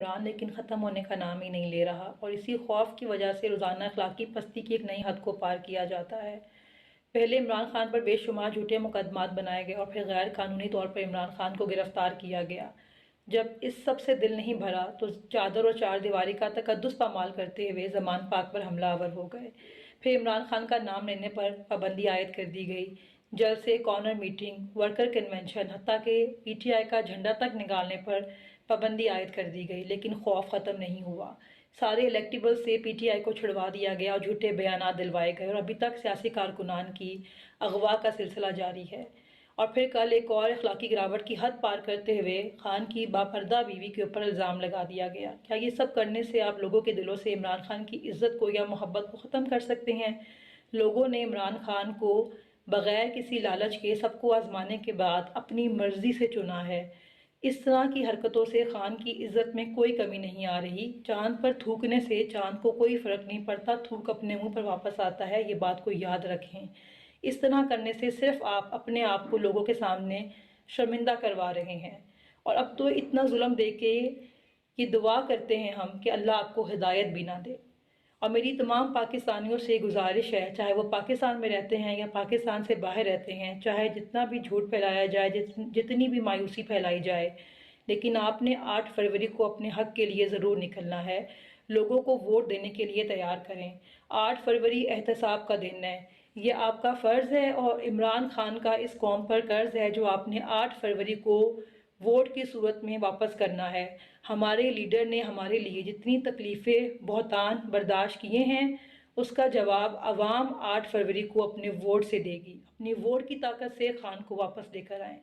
عمران لیکن ختم ہونے کا نام ہی نہیں لے رہا، اور اسی خوف کی وجہ سے روزانہ اخلاقی پستی کی ایک نئی حد کو پار کیا جاتا ہے۔ پہلے عمران خان پر بے شمار جھوٹے مقدمات بنائے گئے اور پھر غیر قانونی طور پر عمران خان کو گرفتار کیا گیا۔ جب اس سب سے دل نہیں بھرا تو چادر اور چار دیواری کا تقدس پامال کرتے ہوئے زمان پاک پر حملہ آور ہو گئے۔ پھر عمران خان کا نام لینے پر پابندی عائد کر دی گئی، جلسے، کارنر میٹنگ، ورکر کنونشن، حتیٰ کہ پی ٹی آئی کا جھنڈا تک نگالنے پر پابندی عائد کر دی گئی، لیکن خوف ختم نہیں ہوا۔ سارے الیکٹیبل سے پی ٹی آئی کو چھڑوا دیا گیا اور جھوٹے بیانات دلوائے گئے، اور ابھی تک سیاسی کارکنان کی اغوا کا سلسلہ جاری ہے۔ اور پھر کل ایک اور اخلاقی گراوٹ کی حد پار کرتے ہوئے خان کی باپردہ بیوی کے اوپر الزام لگا دیا گیا۔ کیا یہ سب کرنے سے آپ لوگوں کے دلوں سے عمران خان کی عزت کو یا محبت کو ختم کر سکتے ہیں؟ لوگوں نے عمران خان کو بغیر کسی لالچ کے سب کو آزمانے کے بعد اپنی مرضی سے چنا ہے۔ اس طرح کی حرکتوں سے خان کی عزت میں کوئی کمی نہیں آ رہی۔ چاند پر تھوکنے سے چاند کو کوئی فرق نہیں پڑتا، تھوک اپنے منہ پر واپس آتا ہے، یہ بات کو یاد رکھیں۔ اس طرح کرنے سے صرف آپ اپنے آپ کو لوگوں کے سامنے شرمندہ کروا رہے ہیں، اور اب تو اتنا ظلم دے کے یہ دعا کرتے ہیں ہم کہ اللہ آپ کو ہدایت بھی نہ دے۔ اور میری تمام پاکستانیوں سے گزارش ہے، چاہے وہ پاکستان میں رہتے ہیں یا پاکستان سے باہر رہتے ہیں، چاہے جتنا بھی جھوٹ پھیلایا جائے، جتنی بھی مایوسی پھیلائی جائے، لیکن آپ نے 8 فروری کو اپنے حق کے لیے ضرور نکلنا ہے۔ لوگوں کو ووٹ دینے کے لیے تیار کریں۔ 8 فروری احتساب کا دن ہے، یہ آپ کا فرض ہے اور عمران خان کا اس قوم پر قرض ہے جو آپ نے 8 فروری کو ووٹ کی صورت میں واپس کرنا ہے۔ ہمارے لیڈر نے ہمارے لیے جتنی تکلیفیں، بہتان برداشت کیے ہیں، اس کا جواب عوام 8 فروری کو اپنے ووٹ سے دے گی۔ اپنی ووٹ کی طاقت سے خان کو واپس لے کر آئیں۔